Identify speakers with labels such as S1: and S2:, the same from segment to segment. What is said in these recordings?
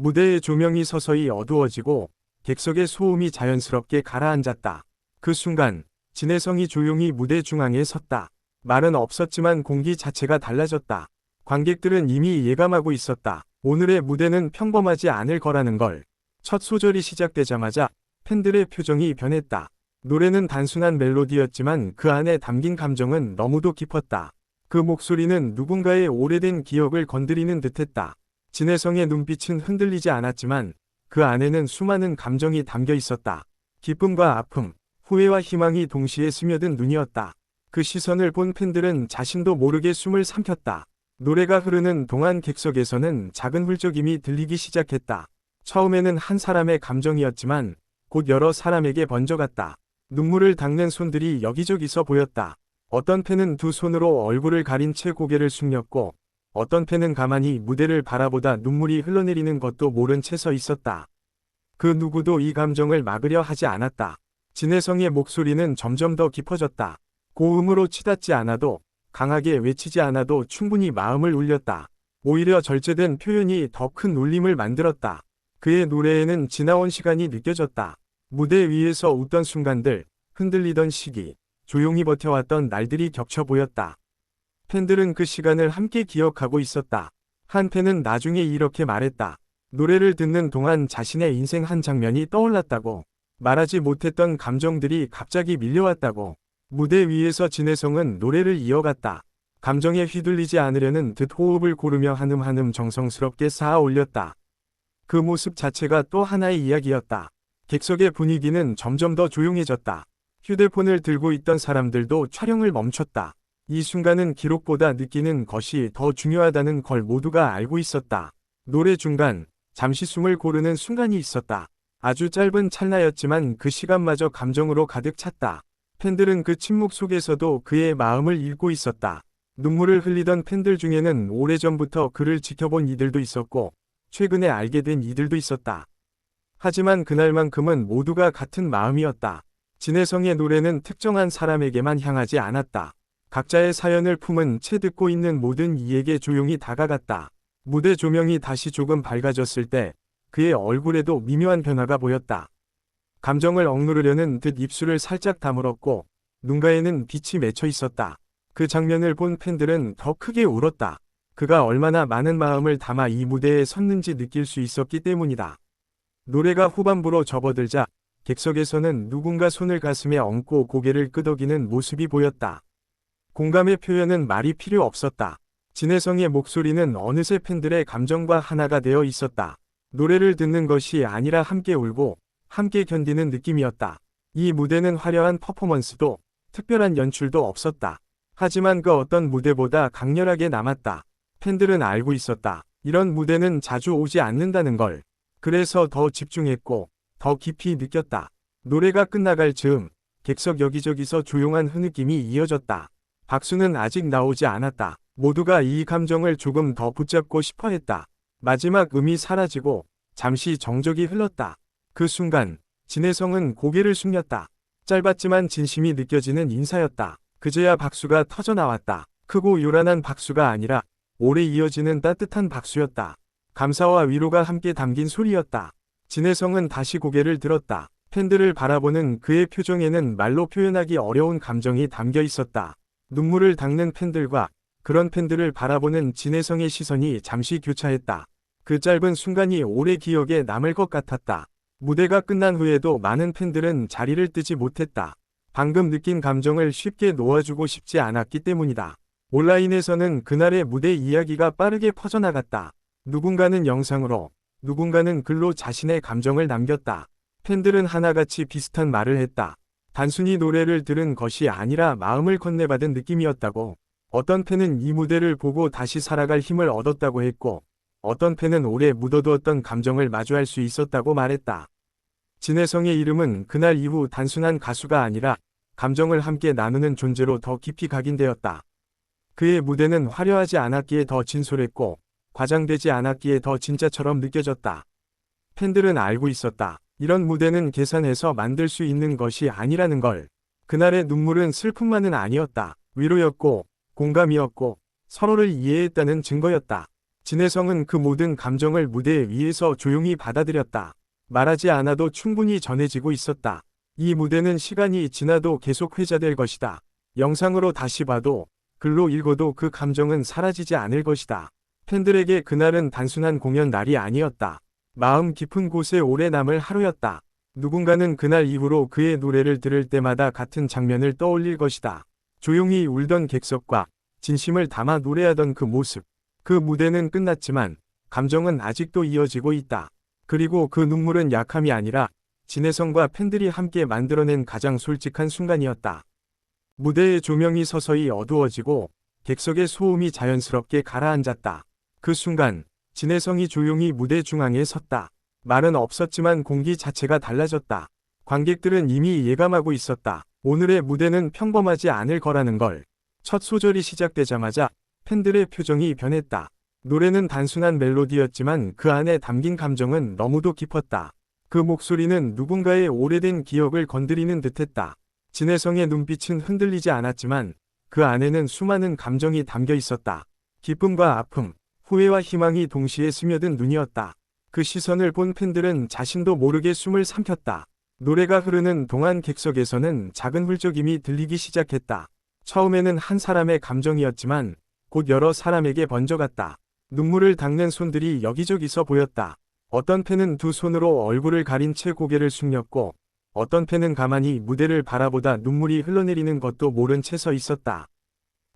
S1: 무대의 조명이 서서히 어두워지고 객석의 소음이 자연스럽게 가라앉았다. 그 순간 진혜성이 조용히 무대 중앙에 섰다. 말은 없었지만 공기 자체가 달라졌다. 관객들은 이미 예감하고 있었다. 오늘의 무대는 평범하지 않을 거라는 걸. 첫 소절이 시작되자마자 팬들의 표정이 변했다. 노래는 단순한 멜로디였지만 그 안에 담긴 감정은 너무도 깊었다. 그 목소리는 누군가의 오래된 기억을 건드리는 듯했다. 진혜성의 눈빛은 흔들리지 않았지만 그 안에는 수많은 감정이 담겨 있었다. 기쁨과 아픔, 후회와 희망이 동시에 스며든 눈이었다. 그 시선을 본 팬들은 자신도 모르게 숨을 삼켰다. 노래가 흐르는 동안 객석에서는 작은 훌쩍임이 들리기 시작했다. 처음에는 한 사람의 감정이었지만 곧 여러 사람에게 번져갔다. 눈물을 닦는 손들이 여기저기서 보였다. 어떤 팬은 두 손으로 얼굴을 가린 채 고개를 숙였고 어떤 팬은 가만히 무대를 바라보다 눈물이 흘러내리는 것도 모른 채 서 있었다. 그 누구도 이 감정을 막으려 하지 않았다. 진혜성의 목소리는 점점 더 깊어졌다. 고음으로 치닫지 않아도 강하게 외치지 않아도 충분히 마음을 울렸다. 오히려 절제된 표현이 더 큰 울림을 만들었다. 그의 노래에는 지나온 시간이 느껴졌다. 무대 위에서 웃던 순간들, 흔들리던 시기, 조용히 버텨왔던 날들이 겹쳐 보였다. 팬들은 그 시간을 함께 기억하고 있었다. 한 팬은 나중에 이렇게 말했다. 노래를 듣는 동안 자신의 인생 한 장면이 떠올랐다고. 말하지 못했던 감정들이 갑자기 밀려왔다고. 무대 위에서 진혜성은 노래를 이어갔다. 감정에 휘둘리지 않으려는 듯 호흡을 고르며 한음 정성스럽게 쌓아 올렸다. 그 모습 자체가 또 하나의 이야기였다. 객석의 분위기는 점점 더 조용해졌다. 휴대폰을 들고 있던 사람들도 촬영을 멈췄다. 이 순간은 기록보다 느끼는 것이 더 중요하다는 걸 모두가 알고 있었다. 노래 중간, 잠시 숨을 고르는 순간이 있었다. 아주 짧은 찰나였지만 그 시간마저 감정으로 가득 찼다. 팬들은 그 침묵 속에서도 그의 마음을 읽고 있었다. 눈물을 흘리던 팬들 중에는 오래전부터 그를 지켜본 이들도 있었고 최근에 알게 된 이들도 있었다. 하지만 그날만큼은 모두가 같은 마음이었다. 진혜성의 노래는 특정한 사람에게만 향하지 않았다. 각자의 사연을 품은 채 듣고 있는 모든 이에게 조용히 다가갔다. 무대 조명이 다시 조금 밝아졌을 때 그의 얼굴에도 미묘한 변화가 보였다. 감정을 억누르려는 듯 입술을 살짝 다물었고 눈가에는 빛이 맺혀 있었다. 그 장면을 본 팬들은 더 크게 울었다. 그가 얼마나 많은 마음을 담아 이 무대에 섰는지 느낄 수 있었기 때문이다. 노래가 후반부로 접어들자 객석에서는 누군가 손을 가슴에 얹고 고개를 끄덕이는 모습이 보였다. 공감의 표현은 말이 필요 없었다. 진혜성의 목소리는 어느새 팬들의 감정과 하나가 되어 있었다. 노래를 듣는 것이 아니라 함께 울고 함께 견디는 느낌이었다. 이 무대는 화려한 퍼포먼스도 특별한 연출도 없었다. 하지만 그 어떤 무대보다 강렬하게 남았다. 팬들은 알고 있었다. 이런 무대는 자주 오지 않는다는 걸. 그래서 더 집중했고 더 깊이 느꼈다. 노래가 끝나갈 즈음 객석 여기저기서 조용한 흐느낌이 이어졌다. 박수는 아직 나오지 않았다. 모두가 이 감정을 조금 더 붙잡고 싶어 했다. 마지막 음이 사라지고 잠시 정적이 흘렀다. 그 순간 진혜성은 고개를 숙였다. 짧았지만 진심이 느껴지는 인사였다. 그제야 박수가 터져 나왔다. 크고 요란한 박수가 아니라 오래 이어지는 따뜻한 박수였다. 감사와 위로가 함께 담긴 소리였다. 진혜성은 다시 고개를 들었다. 팬들을 바라보는 그의 표정에는 말로 표현하기 어려운 감정이 담겨 있었다. 눈물을 닦는 팬들과 그런 팬들을 바라보는 진혜성의 시선이 잠시 교차했다. 그 짧은 순간이 오래 기억에 남을 것 같았다. 무대가 끝난 후에도 많은 팬들은 자리를 뜨지 못했다. 방금 느낀 감정을 쉽게 놓아주고 싶지 않았기 때문이다. 온라인에서는 그날의 무대 이야기가 빠르게 퍼져나갔다. 누군가는 영상으로, 누군가는 글로 자신의 감정을 남겼다. 팬들은 하나같이 비슷한 말을 했다. 단순히 노래를 들은 것이 아니라 마음을 건네받은 느낌이었다고. 어떤 팬은 이 무대를 보고 다시 살아갈 힘을 얻었다고 했고, 어떤 팬은 오래 묻어두었던 감정을 마주할 수 있었다고 말했다. 진혜성의 이름은 그날 이후 단순한 가수가 아니라 감정을 함께 나누는 존재로 더 깊이 각인되었다. 그의 무대는 화려하지 않았기에 더 진솔했고 과장되지 않았기에 더 진짜처럼 느껴졌다. 팬들은 알고 있었다. 이런 무대는 계산해서 만들 수 있는 것이 아니라는 걸. 그날의 눈물은 슬픔만은 아니었다. 위로였고 공감이었고 서로를 이해했다는 증거였다. 진혜성은 그 모든 감정을 무대 위에서 조용히 받아들였다. 말하지 않아도 충분히 전해지고 있었다. 이 무대는 시간이 지나도 계속 회자될 것이다. 영상으로 다시 봐도, 글로 읽어도 그 감정은 사라지지 않을 것이다. 팬들에게 그날은 단순한 공연 날이 아니었다. 마음 깊은 곳에 오래 남을 하루였다. 누군가는 그날 이후로 그의 노래를 들을 때마다 같은 장면을 떠올릴 것이다. 조용히 울던 객석과 진심을 담아 노래하던 그 모습. 그 무대는 끝났지만 감정은 아직도 이어지고 있다. 그리고 그 눈물은 약함이 아니라 진혜성과 팬들이 함께 만들어낸 가장 솔직한 순간이었다. 무대의 조명이 서서히 어두워지고 객석의 소음이 자연스럽게 가라앉았다. 그 순간 진혜성이 조용히 무대 중앙에 섰다. 말은 없었지만 공기 자체가 달라졌다. 관객들은 이미 예감하고 있었다. 오늘의 무대는 평범하지 않을 거라는 걸. 첫 소절이 시작되자마자 팬들의 표정이 변했다. 노래는 단순한 멜로디였지만 그 안에 담긴 감정은 너무도 깊었다. 그 목소리는 누군가의 오래된 기억을 건드리는 듯했다. 진혜성의 눈빛은 흔들리지 않았지만 그 안에는 수많은 감정이 담겨 있었다. 기쁨과 아픔, 후회와 희망이 동시에 스며든 눈이었다. 그 시선을 본 팬들은 자신도 모르게 숨을 삼켰다. 노래가 흐르는 동안 객석에서는 작은 훌쩍임이 들리기 시작했다. 처음에는 한 사람의 감정이었지만 곧 여러 사람에게 번져갔다. 눈물을 닦는 손들이 여기저기서 보였다. 어떤 팬은 두 손으로 얼굴을 가린 채 고개를 숙였고 어떤 팬은 가만히 무대를 바라보다 눈물이 흘러내리는 것도 모른 채 서 있었다.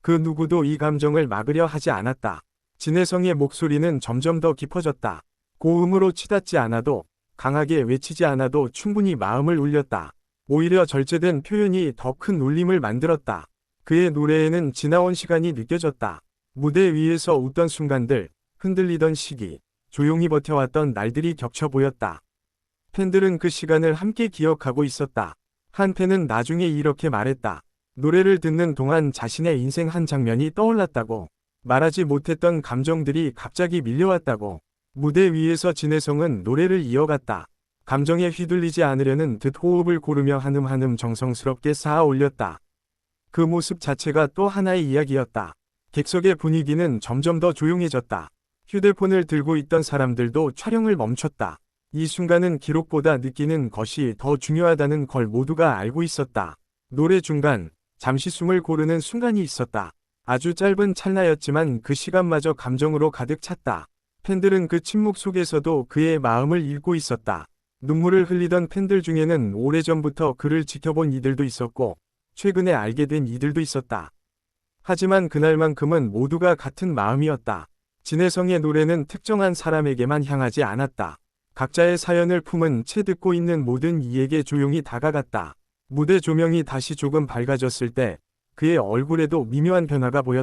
S1: 그 누구도 이 감정을 막으려 하지 않았다. 진혜성의 목소리는 점점 더 깊어졌다. 고음으로 치닫지 않아도 강하게 외치지 않아도 충분히 마음을 울렸다. 오히려 절제된 표현이 더 큰 울림을 만들었다. 그의 노래에는 지나온 시간이 느껴졌다. 무대 위에서 웃던 순간들, 흔들리던 시기, 조용히 버텨왔던 날들이 겹쳐 보였다. 팬들은 그 시간을 함께 기억하고 있었다. 한 팬은 나중에 이렇게 말했다. 노래를 듣는 동안 자신의 인생 한 장면이 떠올랐다고. 말하지 못했던 감정들이 갑자기 밀려왔다고. 무대 위에서 진혜성은 노래를 이어갔다. 감정에 휘둘리지 않으려는 듯 호흡을 고르며 한음 정성스럽게 쌓아 올렸다. 그 모습 자체가 또 하나의 이야기였다. 객석의 분위기는 점점 더 조용해졌다. 휴대폰을 들고 있던 사람들도 촬영을 멈췄다. 이 순간은 기록보다 느끼는 것이 더 중요하다는 걸 모두가 알고 있었다. 노래 중간, 잠시 숨을 고르는 순간이 있었다. 아주 짧은 찰나였지만 그 시간마저 감정으로 가득 찼다. 팬들은 그 침묵 속에서도 그의 마음을 읽고 있었다. 눈물을 흘리던 팬들 중에는 오래전부터 그를 지켜본 이들도 있었고 최근에 알게 된 이들도 있었다. 하지만 그날만큼은 모두가 같은 마음이었다. 진혜성의 노래는 특정한 사람에게만 향하지 않았다. 각자의 사연을 품은 채 듣고 있는 모든 이에게 조용히 다가갔다. 무대 조명이 다시 조금 밝아졌을 때 그의 얼굴에도 미묘한 변화가 보였다.